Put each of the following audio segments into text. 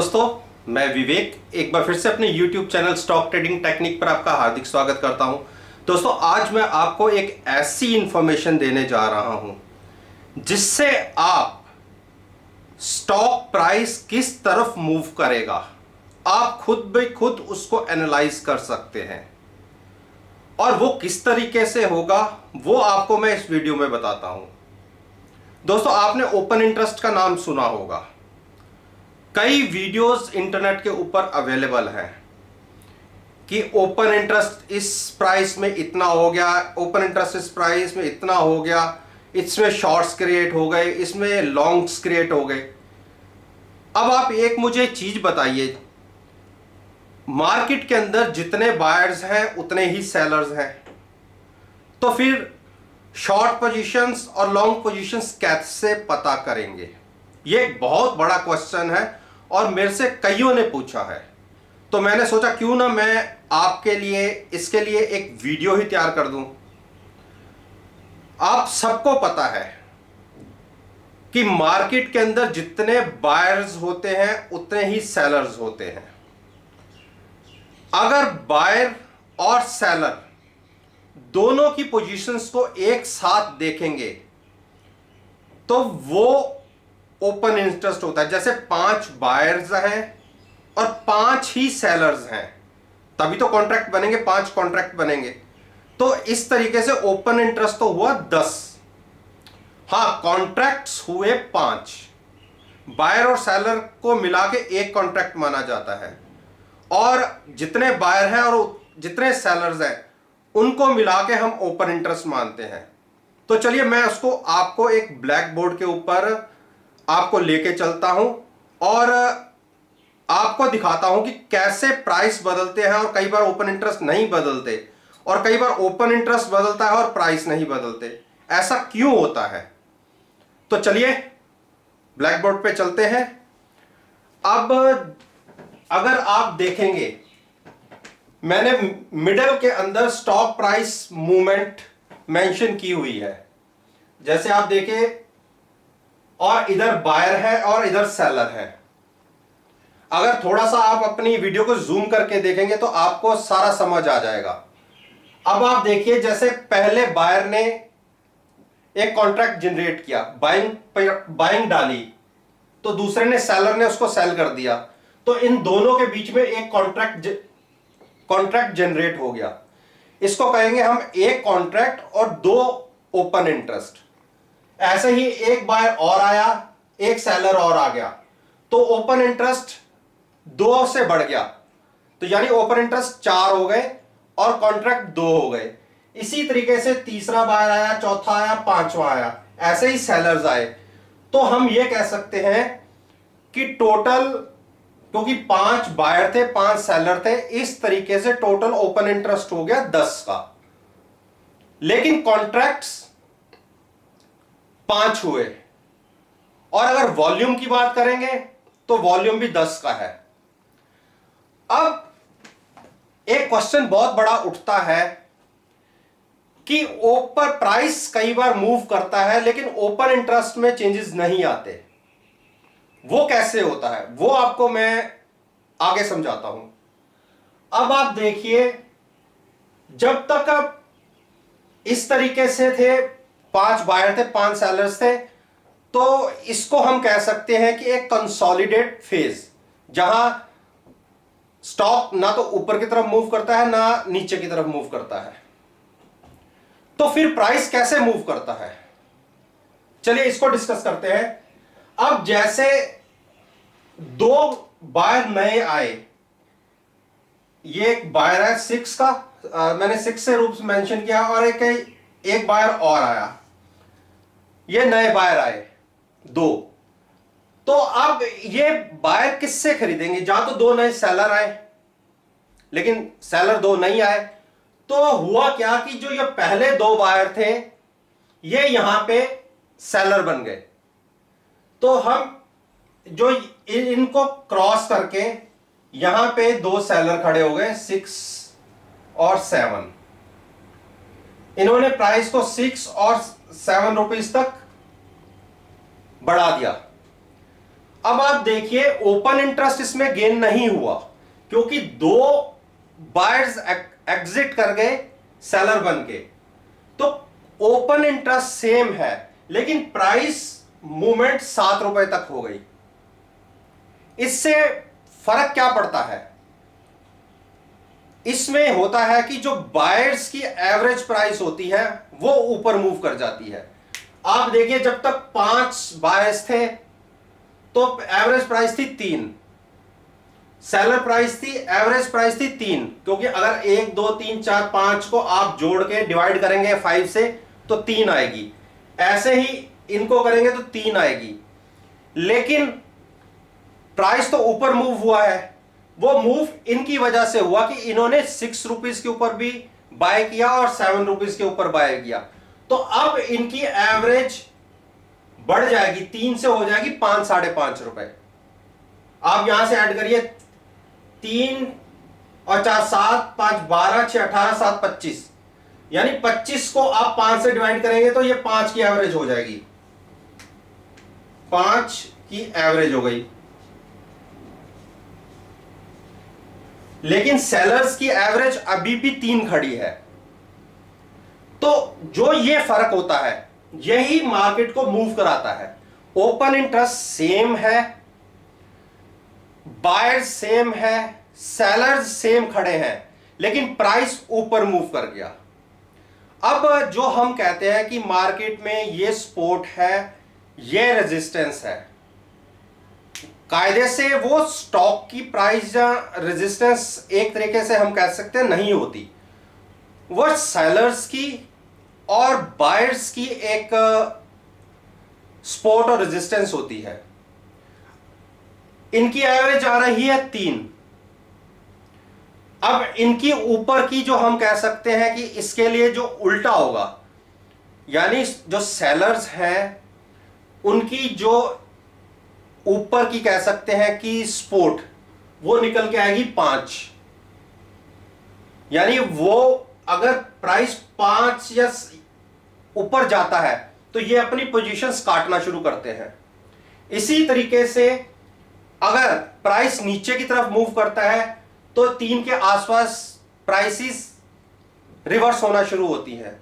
दोस्तों, मैं विवेक एक बार फिर से अपने YouTube channel stock trading technique पर आपका हार्दिक स्वागत करता हूं। दोस्तों, आज मैं आपको एक ऐसी इंफॉर्मेशन देने जा रहा हूं जिससे आप स्टॉक प्राइस किस तरफ मूव करेगा आप खुद ब खुद उसको एनालाइज कर सकते हैं और वो किस तरीके से होगा वो आपको मैं इस वीडियो में बताता हूं। दोस्तों, आपने ओपन इंटरेस्ट का नाम सुना होगा। कई वीडियोस इंटरनेट के ऊपर अवेलेबल हैं कि ओपन इंटरेस्ट इस प्राइस में इतना हो गया, ओपन इंटरेस्ट इस प्राइस में इतना हो गया, इसमें शॉर्ट्स क्रिएट हो गए, इसमें लॉन्ग्स क्रिएट हो गए। अब आप एक मुझे चीज बताइए, मार्केट के अंदर जितने बायर्स हैं उतने ही सेलर्स हैं, तो फिर शॉर्ट पोजीशंस और लॉन्ग पोजीशंस कैसे पता करेंगे? ये एक बहुत बड़ा क्वेश्चन है और मेरे से कईयों ने पूछा है। तो मैंने सोचा क्यों ना मैं आपके लिए इसके लिए एक वीडियो ही तैयार कर दूं। आप सबको पता है कि मार्केट के अंदर जितने बायर्स होते हैं उतने ही सेलर्स होते हैं। अगर बायर और सेलर दोनों की पोजीशंस को एक साथ देखेंगे तो वो ओपन इंटरेस्ट होता है। जैसे 5 बायर्स हैं और 5 ही सेलर्स हैं, तभी तो कॉन्ट्रैक्ट बनेंगे, 5 कॉन्ट्रैक्ट बनेंगे। तो इस तरीके से ओपन इंटरेस्ट तो हुआ 10। हां, कॉन्ट्रैक्ट्स हुए 5। बायर और सेलर को मिला के एक कॉन्ट्रैक्ट माना जाता है और जितने बायर हैं और जितने सेलर्स हैं उनको मिला के हम ओपन इंटरेस्ट मानते हैं। तो चलिए मैं उसको आपको एक ब्लैक बोर्ड के ऊपर आपको लेके चलता हूं और आपको दिखाता हूं कि कैसे प्राइस बदलते हैं और कई बार ओपन इंटरेस्ट नहीं बदलते और कई बार ओपन इंटरेस्ट बदलता है और प्राइस नहीं बदलते। ऐसा क्यों होता है? तो चलिए ब्लैक बोर्ड पे चलते हैं। अब अगर आप देखेंगे, मैंने मिडल के अंदर स्टॉक प्राइस मूवमेंट मेंशन की हुई है। जैसे आप देखिए, और इधर बायर है और इधर सेलर है। अगर थोड़ा सा आप अपनी वीडियो को जूम करके देखेंगे तो आपको सारा समझ आ जाएगा। अब आप देखिए, जैसे पहले बायर ने एक कॉन्ट्रैक्ट जनरेट किया, बाइंग डाली, तो दूसरे ने, सेलर ने उसको सेल कर दिया, तो इन दोनों के बीच में एक कॉन्ट्रैक्ट जनरेट हो गया। इसको कहेंगे हम एक कॉन्ट्रैक्ट और 2 ओपन इंटरेस्ट। ऐसे ही एक बायर और आया, एक सेलर और आ गया, तो ओपन इंटरेस्ट 2 से बढ़ गया, तो यानी ओपन इंटरेस्ट 4 हो गए और कॉन्ट्रैक्ट 2 हो गए। इसी तरीके से तीसरा बायर आया, चौथा आया, 5वां आया, ऐसे ही सेलर्स आए। तो हम ये कह सकते हैं कि टोटल, क्योंकि 5 बायर थे, 5 सेलर थे, इस तरीके से टोटल ओपन इंटरेस्ट हो गया 10 का। लेकिन कॉन्ट्रैक्ट्स 5 हुए और अगर वॉल्यूम की बात करेंगे तो वॉल्यूम भी 10 का है। अब एक क्वेश्चन बहुत बड़ा उठता है कि ओपन प्राइस कई बार मूव करता है लेकिन ओपन इंटरेस्ट में चेंजेस नहीं आते। वो कैसे होता है वो आपको मैं आगे समझाता हूं। अब आप देखिए, जब तक आप इस तरीके से थे, 5 बायर थे, 5 सेलर्स थे, तो इसको हम कह सकते हैं कि एक कंसोलिडेट फेज, जहां स्टॉक ना तो ऊपर की तरफ मूव करता है ना नीचे की तरफ मूव करता है। तो फिर प्राइस कैसे मूव करता है, चलिए इसको डिस्कस करते हैं। अब जैसे 2 बायर नए आए, ये एक बायर है 6 का, मैंने 6 से रूप मेंशन किया, और एक बायर और आया, ये नए बायर आए 2। तो अब ये बायर किससे खरीदेंगे? जहां तो 2 नए सेलर आए लेकिन सेलर 2 नहीं आए, तो हुआ क्या कि जो ये पहले 2 बायर थे ये यहां पे सेलर बन गए। तो हम जो इनको क्रॉस करके यहां पे 2 सेलर खड़े हो गए, 6 और 7। इन्होंने प्राइस को 6 और 7 रुपीस तक बढ़ा दिया। अब आप देखिए ओपन इंटरेस्ट इसमें गेन नहीं हुआ क्योंकि दो बायर्स एग्जिट कर गए सेलर बन के। तो ओपन इंटरेस्ट सेम है लेकिन प्राइस मूवमेंट 7 रुपए तक हो गई। इससे फर्क क्या पड़ता है? इसमें होता है कि जो बायर्स की एवरेज प्राइस होती है वो ऊपर मूव कर जाती है। आप देखिए जब तक 5 बायर्स थे तो एवरेज प्राइस थी 3, सेलर प्राइस थी, एवरेज प्राइस थी 3, क्योंकि अगर 1 2 3 4 5 को आप जोड़ के डिवाइड करेंगे 5 से तो 3 आएगी, ऐसे ही इनको करेंगे तो 3 आएगी। लेकिन प्राइस तो ऊपर मूव हुआ है, वो मूव इनकी वजह से हुआ कि इन्होंने 6 रुपीज के ऊपर भी बाय किया और 7 रुपीज के ऊपर बाय किया। तो अब इनकी एवरेज बढ़ जाएगी, 3 से हो जाएगी 5 5.5 रुपए। आप यहां से ऐड करिए 3 और 4 7 5 12 6 18 7 25, यानी 25 को आप 5 से डिवाइड करेंगे तो ये 5 की एवरेज हो जाएगी, 5 की एवरेज हो गई। लेकिन सेलर्स की एवरेज अभी भी 3 खड़ी है। तो जो ये फर्क होता है यही मार्केट को मूव कराता है। ओपन इंटरेस्ट सेम है, बायर्स सेम है, सेलर्स सेम खड़े हैं, लेकिन प्राइस ऊपर मूव कर गया। अब जो हम कहते हैं कि मार्केट में ये सपोर्ट है, ये रेजिस्टेंस है, कायदे से वो स्टॉक की प्राइस या रेजिस्टेंस एक तरीके से हम कह सकते हैं नहीं होती, वो सेलर्स की और बायर्स की एक सपोर्ट और रेजिस्टेंस होती है। इनकी एवरेज आ रही है 3। अब इनकी ऊपर की जो हम कह सकते हैं कि इसके लिए जो उल्टा होगा, यानी जो सेलर्स हैं उनकी जो ऊपर की कह सकते हैं कि सपोर्ट वो निकल के आएगी 5। यानी वो अगर प्राइस 5 या ऊपर जाता है तो ये अपनी पोजीशंस काटना शुरू करते हैं। इसी तरीके से अगर प्राइस नीचे की तरफ मूव करता है तो 3 के आसपास प्राइसेस रिवर्स होना शुरू होती है।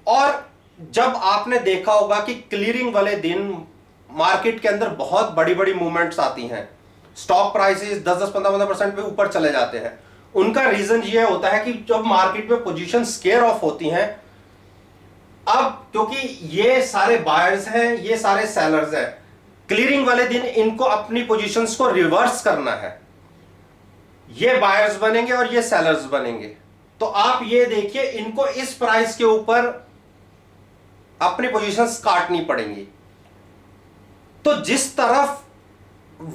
और जब आपने देखा होगा कि क्लियरिंग वाले दिन मार्केट के अंदर बहुत बड़ी बड़ी मूवमेंट्स आती हैं, स्टॉक प्राइसेस 10-10 15% पे ऊपर चले जाते हैं, उनका रीजन ये होता है कि जब मार्केट में पोजीशन स्केयर ऑफ होती हैं, अब क्योंकि ये सारे बायर्स हैं, ये सारे सेलर्स हैं, क्लियरिंग वाले दिन इनको अपनी पोजीशंस को रिवर्स करना है, ये बायर्स बनेंगे और ये सेलर्स बनेंगे। तो आप ये देखिए इनको इस प्राइस के ऊपर अपनी पोजीशंस काटनी पड़ेंगी। तो जिस तरफ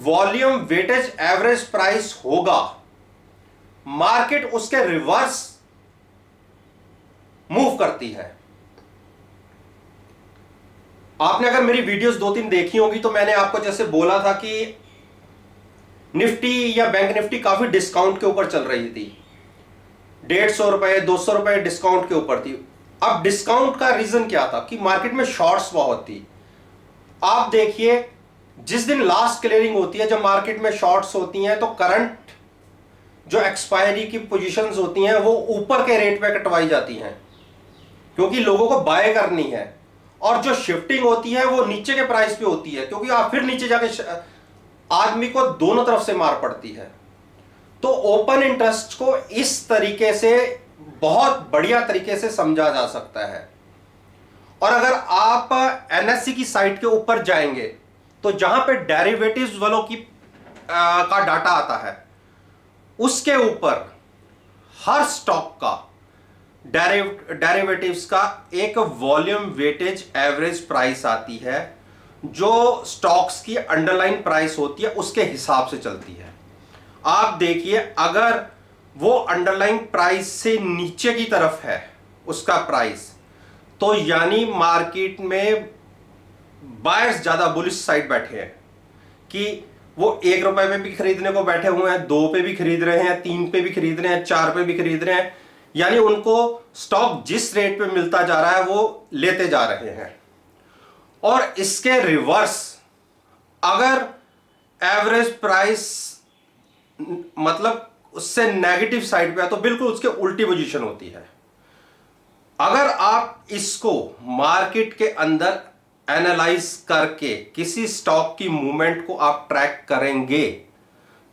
वॉल्यूम वेटेज एवरेज प्राइस होगा, मार्केट उसके रिवर्स मूव करती है। आपने अगर मेरी वीडियोस 2-3 देखी होगी तो मैंने आपको जैसे बोला था कि निफ्टी या बैंक निफ्टी काफी डिस्काउंट के ऊपर चल रही थी, 150 रुपए 200 रुपए डिस्काउंट के ऊपर थी। अब डिस्काउंट का रीजन क्या था कि मार्केट में शॉर्ट्स बहुत थी। आप देखिए जिस दिन लास्ट क्लियरिंग होती है, जब मार्केट में शॉर्ट्स होती हैं तो करंट जो एक्सपायरी की पोजीशंस होती हैं वो ऊपर के रेट पे कटवाई जाती हैं क्योंकि लोगों को बाय करनी है, और जो शिफ्टिंग होती है वो नीचे के प्राइस पे होती है क्योंकि आप फिर नीचे जाके आदमी को दोनों तरफ से मार पड़ती है। तो ओपन इंटरेस्ट को इस तरीके से बहुत बढ़िया तरीके से समझा जा सकता है। और अगर आप एनएससी की साइट के ऊपर जाएंगे तो जहां पे डेरिवेटिव्स वालों की का डाटा आता है, उसके ऊपर हर स्टॉक का डेरिवेटिव्स का एक वॉल्यूम वेटेज एवरेज प्राइस आती है जो स्टॉक्स की अंडरलाइन प्राइस होती है उसके हिसाब से चलती है। आप देखिए अगर वो अंडरलाइन प्राइस से नीचे की तरफ है उसका प्राइस, तो यानी मार्केट में बायर्स ज्यादा बुलिश साइड बैठे हैं कि वो 1 रुपए में भी खरीदने को बैठे हुए हैं, 2 पे भी खरीद रहे हैं, 3 पे भी खरीद रहे हैं, 4 पे भी खरीद रहे हैं। यानी उनको स्टॉक जिस रेट पे मिलता जा रहा है वो लेते जा रहे हैं। और इसके रिवर्स अगर एवरेज प्राइस मतलब उससे नेगेटिव साइड पे है तो बिल्कुल उसके उल्टी पोजीशन होती है। अगर आप इसको मार्केट के अंदर एनालाइज करके किसी स्टॉक की मूवमेंट को आप ट्रैक करेंगे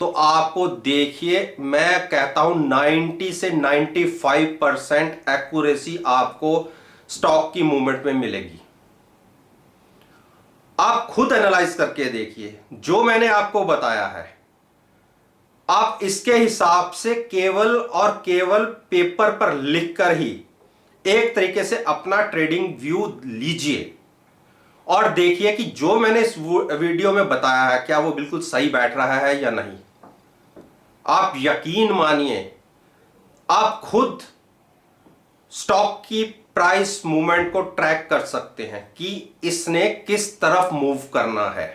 तो आपको देखिए मैं कहता हूं 90 से 95% एक्यूरेसी आपको स्टॉक की मूवमेंट में मिलेगी। आप खुद एनालाइज करके देखिए जो मैंने आपको बताया है, आप इसके हिसाब से केवल और केवल पेपर पर लिखकर ही एक तरीके से अपना ट्रेडिंग व्यू लीजिए और देखिए कि जो मैंने इस वीडियो में बताया है क्या वो बिल्कुल सही बैठ रहा है या नहीं। आप यकीन मानिए आप खुद स्टॉक की प्राइस मूवमेंट को ट्रैक कर सकते हैं कि इसने किस तरफ मूव करना है।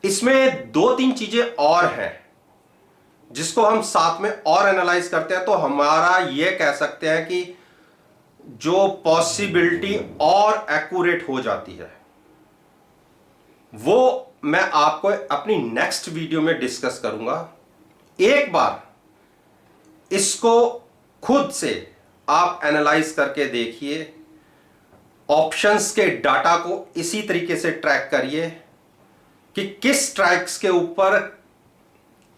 इसमें दो तीन चीजें और हैं जिसको हम साथ में और एनालाइज करते हैं तो हमारा यह कह सकते हैं कि जो पॉसिबिलिटी और एक्यूरेट हो जाती है वो मैं आपको अपनी नेक्स्ट वीडियो में डिस्कस करूंगा। एक बार इसको खुद से आप एनालाइज करके देखिए, ऑप्शंस के डाटा को इसी तरीके से ट्रैक करिए कि किस ट्रैक्स के ऊपर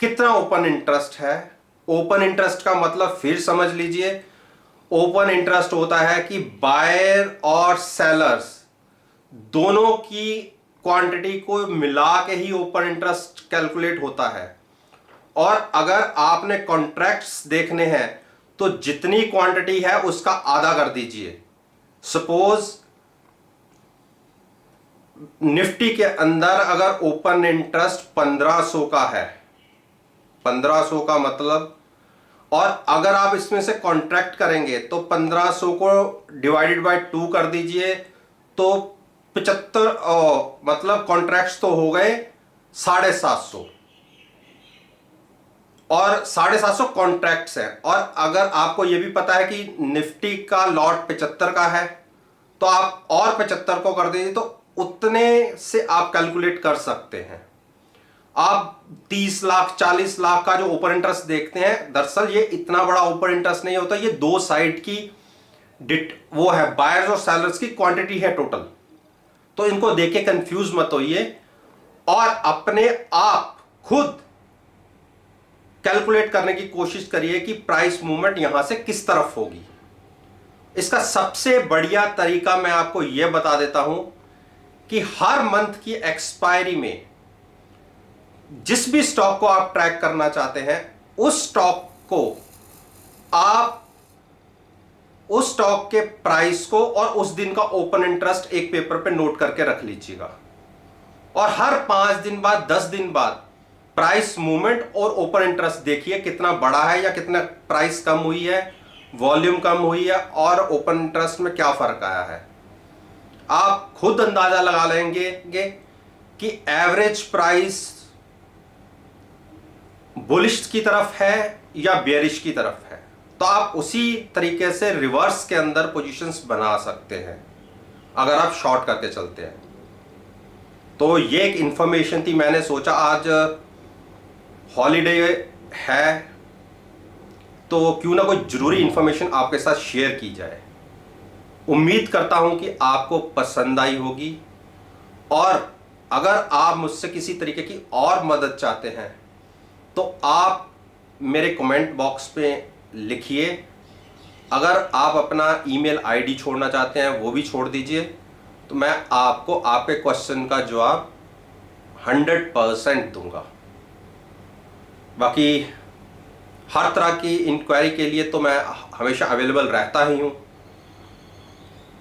कितना ओपन इंटरेस्ट है। ओपन इंटरेस्ट का मतलब फिर समझ लीजिए, ओपन इंटरेस्ट होता है कि बायर और सेलर्स दोनों की क्वांटिटी को मिला के ही ओपन इंटरेस्ट कैलकुलेट होता है। और अगर आपने कॉन्ट्रैक्ट्स देखने हैं तो जितनी क्वांटिटी है उसका आधा कर दीजिए। सपोज निफ्टी के अंदर अगर ओपन इंटरेस्ट 1500 का है, 1500 का मतलब, और अगर आप इसमें से कॉन्ट्रैक्ट करेंगे तो 1500 को डिवाइडेड बाय 2 कर दीजिए तो 75 मतलब कॉन्ट्रैक्ट्स तो हो गए 750 और 750 कॉन्ट्रैक्ट्स हैं। और अगर आपको यह भी पता है कि निफ्टी का लॉट 75 का है तो आप और 75 को कर दीजिए तो उतने से आप कैलकुलेट कर सकते हैं। आप 30 लाख 40 लाख का जो ओपन इंटरेस्ट देखते हैं, दरअसल ये इतना बड़ा ओपन इंटरेस्ट नहीं होता, ये दो साइड की वो है बायर्स और सेलर्स की क्वांटिटी है टोटल। तो इनको देख के कंफ्यूज मत होइए और अपने आप खुद कैलकुलेट करने की कोशिश करिए कि प्राइस मूवमेंट यहां से किस तरफ होगी। इसका सबसे बढ़िया तरीका मैं आपको यह बता देता हूं कि हर मंथ की एक्सपायरी में जिस भी स्टॉक को आप ट्रैक करना चाहते हैं उस स्टॉक को आप उस स्टॉक के प्राइस को और उस दिन का ओपन इंटरेस्ट एक पेपर पे नोट करके रख लीजिएगा और हर 5 दिन बाद 10 दिन बाद प्राइस मूवमेंट और ओपन इंटरेस्ट देखिए कितना बड़ा है या कितना प्राइस कम हुई है, वॉल्यूम कम हुई है और ओपन इंटरेस्ट में क्या फर्क आया है। आप खुद अंदाजा लगा लेंगे कि एवरेज प्राइस बुलिश की तरफ है या बेयरिश की तरफ है। तो आप उसी तरीके से रिवर्स के अंदर पोजीशंस बना सकते हैं अगर आप शॉर्ट करके चलते हैं। तो ये एक इंफॉर्मेशन थी, मैंने सोचा आज हॉलीडे है तो क्यों ना कोई जरूरी इंफॉर्मेशन आपके साथ शेयर की जाए। उम्मीद करता हूं कि आपको पसंद आई होगी और अगर आप मुझसे किसी तरीके की और मदद चाहते हैं तो आप मेरे कमेंट बॉक्स पे लिखिए। अगर आप अपना ईमेल आईडी छोड़ना चाहते हैं वो भी छोड़ दीजिए तो मैं आपको आपके क्वेश्चन का जवाब 100% दूंगा। बाकी हर तरह की इंक्वायरी के लिए तो मैं हमेशा अवेलेबल रहता ही हूं।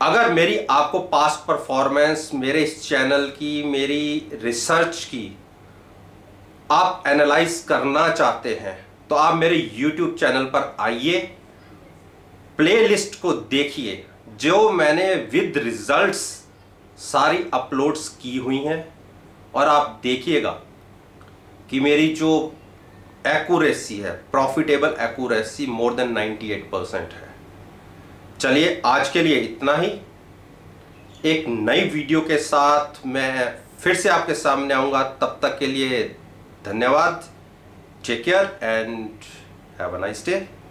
अगर मेरी आपको पास्ट परफॉर्मेंस, मेरे इस चैनल की, मेरी रिसर्च की आप एनालाइज करना चाहते हैं तो आप मेरे YouTube चैनल पर आइए, प्लेलिस्ट को देखिए जो मैंने विद रिजल्ट्स सारी अपलोड्स की हुई हैं और आप देखिएगा कि मेरी जो एक्यूरेसी है, प्रॉफिटेबल एक्यूरेसी मोर देन 98% है। चलिए आज के लिए इतना ही। एक नई वीडियो के साथ मैं फिर से आपके सामने आऊँगा। तब तक के लिए धन्यवाद। Take care and have a nice day.